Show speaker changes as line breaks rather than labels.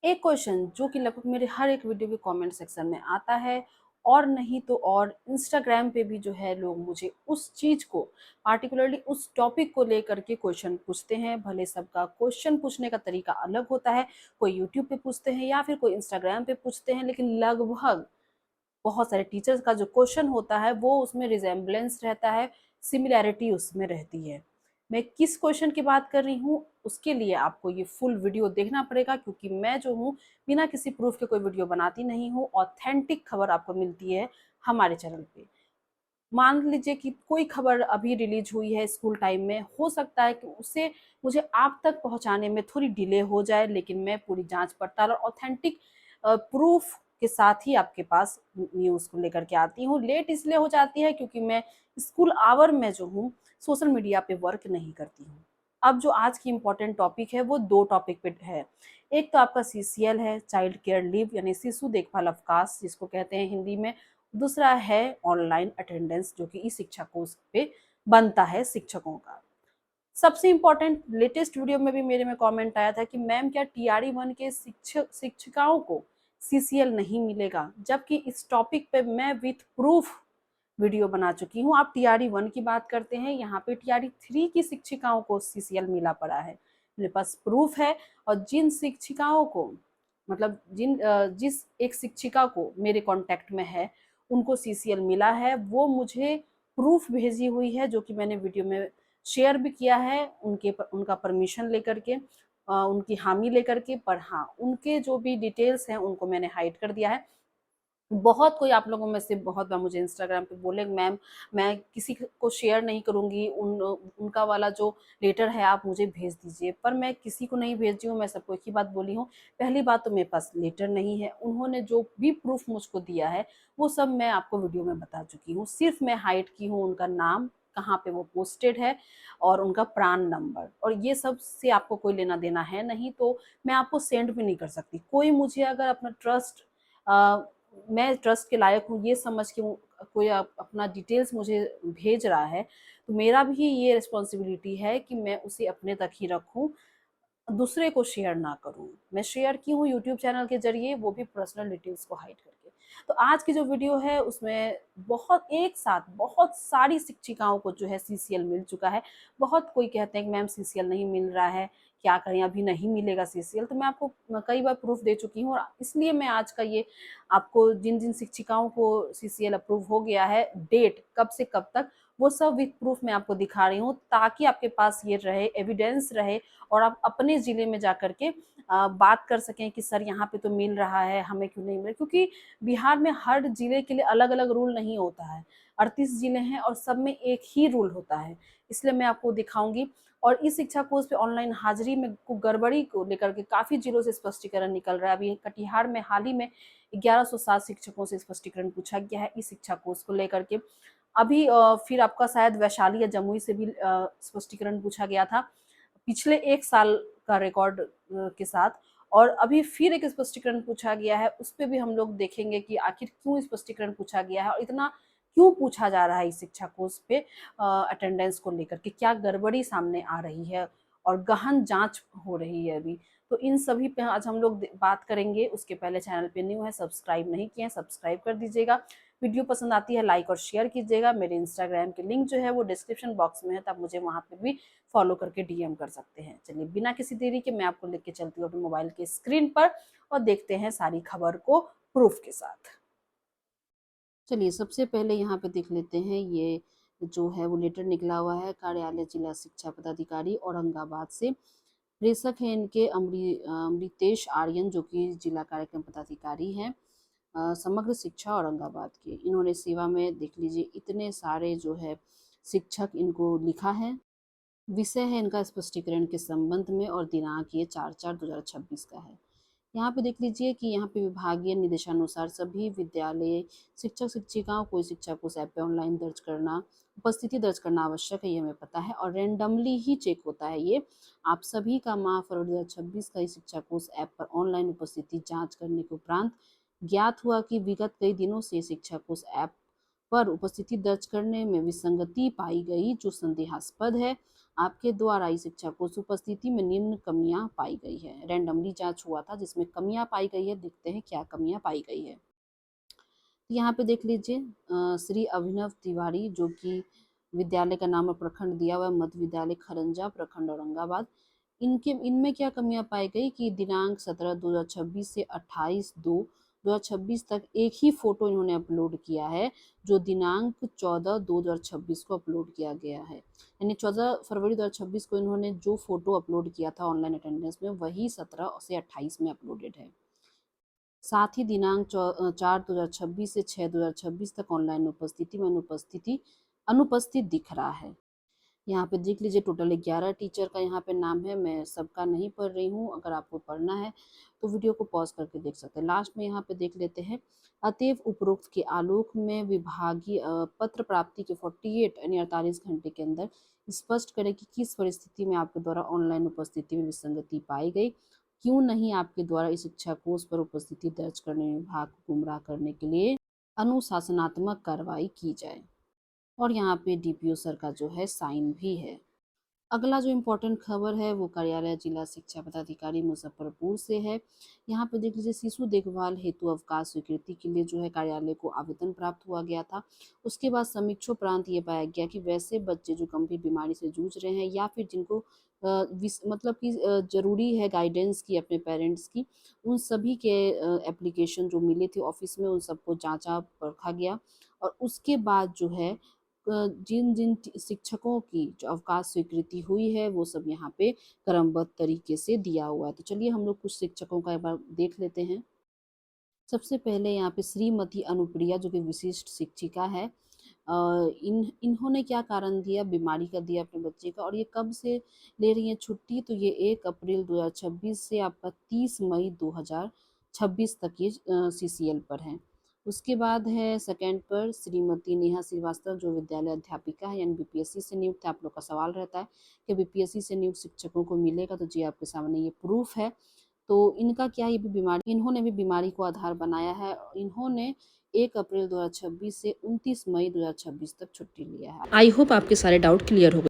एक क्वेश्चन जो कि लगभग मेरे हर एक वीडियो के कमेंट सेक्शन में आता है, और नहीं तो और इंस्टाग्राम पे भी जो है लोग मुझे उस चीज़ को, पार्टिकुलरली उस टॉपिक को लेकर के क्वेश्चन पूछते हैं। भले सबका क्वेश्चन पूछने का तरीका अलग होता है, कोई यूट्यूब पे पूछते हैं या फिर कोई इंस्टाग्राम पे पूछते हैं, लेकिन लगभग बहुत सारे टीचर्स का जो क्वेश्चन होता है वो उसमें रिजेम्बलेंस रहता है, सिमिलैरिटी उसमें रहती है। मैं किस क्वेश्चन की बात कर रही हूँ उसके लिए आपको ये फुल वीडियो देखना पड़ेगा, क्योंकि मैं जो हूँ बिना किसी प्रूफ के कोई वीडियो बनाती नहीं हूँ। ऑथेंटिक खबर आपको मिलती है हमारे चैनल पे। मान लीजिए कि कोई खबर अभी रिलीज हुई है स्कूल टाइम में, हो सकता है कि उसे मुझे आप तक पहुंचाने में थोड़ी डिले हो जाए, लेकिन मैं पूरी जांच पड़ताल और ऑथेंटिक प्रूफ के साथ ही आपके पास न्यूज़ को लेकर के आती हूँ। लेट इसलिए हो जाती है क्योंकि मैं स्कूल आवर में जो हूँ सोशल मीडिया पे वर्क नहीं करती हूँ। अब जो आज की इम्पोर्टेंट टॉपिक है वो दो टॉपिक पे है। एक तो आपका सीसीएल है, चाइल्ड केयर लीव यानी शिशु देखभाल अवकाश जिसको कहते हैं हिंदी में। दूसरा है ऑनलाइन अटेंडेंस जो कि ई शिक्षा कोर्स पे बनता है शिक्षकों का। सबसे इम्पोर्टेंट लेटेस्ट वीडियो में भी मेरे में कमेंट आया था कि मैम क्या टीआरई 1 के शिक्षिकाओं को सीसीएल नहीं मिलेगा, जबकि इस टॉपिक पे मैं विथ प्रूफ वीडियो बना चुकी हूँ। आप टीआरई 1 की बात करते हैं, यहाँ पे टीआरई 3 की शिक्षिकाओं को सीसीएल मिला पड़ा है। मेरे पास प्रूफ है। और जिन शिक्षिकाओं को, मतलब जिस एक शिक्षिका को मेरे कांटेक्ट में है उनको सीसीएल मिला है, वो मुझे प्रूफ भेजी हुई है जो कि मैंने वीडियो में शेयर भी किया है उनका परमिशन लेकर के, उनकी हामी लेकर के। पर हाँ, उनके जो भी डिटेल्स हैं उनको मैंने हाइड कर दिया है। बहुत कोई आप लोगों में से बहुत बार मुझे इंस्टाग्राम पे बोले मैम मैं किसी को शेयर नहीं करूँगी, उनका वाला जो लेटर है आप मुझे भेज दीजिए। पर मैं किसी को नहीं भेजी हूँ, मैं सबको एक ही बात बोली हूँ। पहली बात तो मेरे पास लेटर नहीं है, उन्होंने जो भी प्रूफ मुझको दिया है वो सब मैं आपको वीडियो में बता चुकी हूँ। सिर्फ मैं हाइड की हूँ उनका नाम, कहाँ पे वो पोस्टेड है और उनका प्रान नंबर, और ये सब से आपको कोई लेना देना है नहीं, तो मैं आपको सेंड भी नहीं कर सकती। कोई मुझे अगर अपना ट्रस्ट, मैं ट्रस्ट के लायक हूँ ये समझ के कोई अपना डिटेल्स मुझे भेज रहा है, तो मेरा भी ये रिस्पॉन्सिबिलिटी है कि मैं उसे अपने तक ही रखूँ, दूसरे को शेयर ना करूँ। मैं शेयर की हूँ यूट्यूब चैनल के ज़रिए, वो भी पर्सनल डिटेल्स को हाइड करके। तो आज की जो वीडियो है उसमें बहुत एक साथ बहुत सारी शिक्षिकाओं को जो है सीसीएल मिल चुका है। बहुत कोई कहते हैं कि मैम सीसीएल नहीं मिल रहा है, क्या करें अभी नहीं मिलेगा सीसीएल। तो मैं आपको कई बार प्रूफ दे चुकी हूँ, और इसलिए मैं आज का ये आपको जिन-जिन शिक्षिकाओं को सीसीएल अप्रूव हो गया है, डेट कब से कब तक, वो सब विथ प्रूफ मैं आपको दिखा रही हूँ, ताकि आपके पास ये रहे, एविडेंस रहे, और आप अपने ज़िले में जाकर के बात कर सकें कि सर यहाँ पे तो मिल रहा है, हमें क्यों नहीं मिल रहा? क्योंकि बिहार में हर ज़िले के लिए अलग-अलग रूल नहीं होता है। 38 ज़िले हैं और सब में एक ही रूल होता है। इसलिए मैं आपको दिखाऊँगी। और इस शिक्षा कोर्स पे ऑनलाइन हाज़िरी में गड़बड़ी को लेकर के काफ़ी ज़िलों से स्पष्टीकरण निकल रहा है। अभी कटिहार में हाल ही में 1107 शिक्षकों से स्पष्टीकरण पूछा गया है इस शिक्षा कोर्स को लेकर के। अभी फिर आपका शायद वैशाली या जमुई से भी स्पष्टीकरण पूछा गया था पिछले 1 साल का रिकॉर्ड के साथ। और अभी फिर एक स्पष्टीकरण पूछा गया है, उस पे भी हम लोग देखेंगे कि आखिर क्यों स्पष्टीकरण पूछा गया है और इतना क्यों पूछा जा रहा है इस शिक्षा कोर्स पे अटेंडेंस को लेकर के, क्या गड़बड़ी सामने आ रही है और गहन जांच हो रही है अभी। तो इन सभी पे आज हम लोग बात करेंगे। उसके पहले चैनल पे न्यू है, सब्सक्राइब नहीं किए हैं, सब्सक्राइब कर दीजिएगा। वीडियो पसंद आती है लाइक और शेयर कीजिएगा। मेरे इंस्टाग्राम के लिंक जो है वो डिस्क्रिप्शन बॉक्स में है, तो आप मुझे वहाँ पे भी फॉलो करके डीएम कर सकते हैं। चलिए बिना किसी देरी के मैं आपको लेके चलती हूँ अपने मोबाइल के स्क्रीन पर, और देखते हैं सारी खबर को प्रूफ के साथ। चलिए सबसे पहले यहाँ पे देख लेते हैं, ये जो है वो लेटर निकला हुआ है कार्यालय जिला शिक्षा पदाधिकारी औरंगाबाद से। प्रेषक है इनके अमृतेश आर्यन जो कि जिला कार्यक्रम पदाधिकारी हैं, समग्र शिक्षा औरंगाबाद के। इन्होंने सेवा में देख लीजिए इतने सारे जो है शिक्षक इनको लिखा है। विषय है इनका स्पष्टीकरण के संबंध में, और दिनांक ये 4/4/2026 का है। यहाँ पे देख लीजिए कि यहाँ पे विभागीय निर्देशानुसार सभी विद्यालय शिक्षक शिक्षिकाओं को शिक्षा कोष ऐप पे ऑनलाइन दर्ज करना, उपस्थिति दर्ज करना आवश्यक है, ये हमें पता है, और रेंडमली ही चेक होता है ये। आप सभी का माह फरवरी 2026 का इस शिक्षा कोष ऐप पर ऑनलाइन उपस्थिति जांच करने के उपरांत ज्ञात हुआ कि विगत कई दिनों से शिक्षा कोष ऐप पर उपस्थिति दर्ज करने में विसंगति पाई गई जो संदेहास्पद है। आपके दो आरआई शिक्षकों की उपस्थिति में निम्न कमियां पाई गई है। रैंडमली जांच हुआ था जिसमें कमियां पाई गई है। देखते हैं क्या कमियां पाई गई है। यहाँ पे देख लीजिए, श्री अभिनव तिवारी, जो कि विद्यालय का नाम और प्रखंड दिया हुआ है मध्य विद्यालय खरंजा, प्रखंड औरंगाबाद। इनमें क्या कमियां पाई गई कि दिनांक 17/2/2026 से 28/2/2026 तक एक ही फोटो इन्होंने अपलोड किया है, जो दिनांक 14/2/2026 को अपलोड किया गया है। यानी 14 फरवरी 2026 को इन्होंने जो फोटो अपलोड किया था ऑनलाइन अटेंडेंस में, वही 17 से 28 में अपलोडेड है। साथ ही दिनांक 4/2026 से 6/2026 तक ऑनलाइन उपस्थिति में अनुपस्थित दिख रहा है। यहाँ पे देख लीजिए, टोटल 11 टीचर का यहाँ पे नाम है। मैं सबका नहीं पढ़ रही हूँ, अगर आपको पढ़ना है तो वीडियो को पॉज करके देख सकते हैं। लास्ट में यहाँ पे देख लेते हैं। अतएव उपरोक्त के आलोक में विभागीय पत्र प्राप्ति के 48 यानी 48 घंटे के अंदर स्पष्ट करें कि किस परिस्थिति में आपके द्वारा ऑनलाइन उपस्थिति में विसंगति पाई गई, क्यों नहीं आपके द्वारा इस शिक्षा कोष पर उपस्थिति दर्ज करने में विभाग को गुमराह करने के लिए अनुशासनात्मक कार्रवाई की जाए। और यहाँ पे डीपीओ सर का जो है साइन भी है। अगला जो इम्पोर्टेंट खबर है वो कार्यालय जिला शिक्षा पदाधिकारी मुजफ्फरपुर से है। यहाँ पे देख लीजिए, शिशु देखभाल हेतु अवकाश स्वीकृति के लिए जो है कार्यालय को आवेदन प्राप्त हुआ गया था। उसके बाद समीक्षोपरांत ये पाया गया कि वैसे बच्चे जो गंभीर बीमारी से जूझ रहे हैं या फिर जिनको मतलब कि ज़रूरी है गाइडेंस की अपने पेरेंट्स की, उन सभी के एप्लीकेशन जो मिले थे ऑफिस में, उन सबको जांचा परखा गया। और उसके बाद जो है जिन जिन शिक्षकों की जो अवकाश स्वीकृति हुई है वो सब यहाँ पे क्रमबद्ध तरीके से दिया हुआ है। तो चलिए हम लोग कुछ शिक्षकों का एक बार देख लेते हैं। सबसे पहले यहाँ पे श्रीमती अनुप्रिया, जो कि विशिष्ट शिक्षिका है। इन्होंने क्या कारण दिया, बीमारी का दिया अपने बच्चे का। और ये कब से ले रही हैं छुट्टी, तो ये 1 अप्रैल 2026 से आपका 30 मई 2026 तक ये CCL पर है। उसके बाद है सेकंड पर श्रीमती नेहा श्रीवास्तव, जो विद्यालय अध्यापिका है, यानी बीपीएससी से नियुक्त है। आप लोग का सवाल रहता है कि बीपीएससी से नियुक्त शिक्षकों को मिलेगा, तो जी आपके सामने ये प्रूफ है। तो इनका क्या, ये भी बीमारी, इन्होंने भी बीमारी को आधार बनाया है। इन्होंने 1 अप्रैल 2026 से 29 मई 2026 तक छुट्टी लिया है। आई होप आपके सारे डाउट क्लियर हो गए।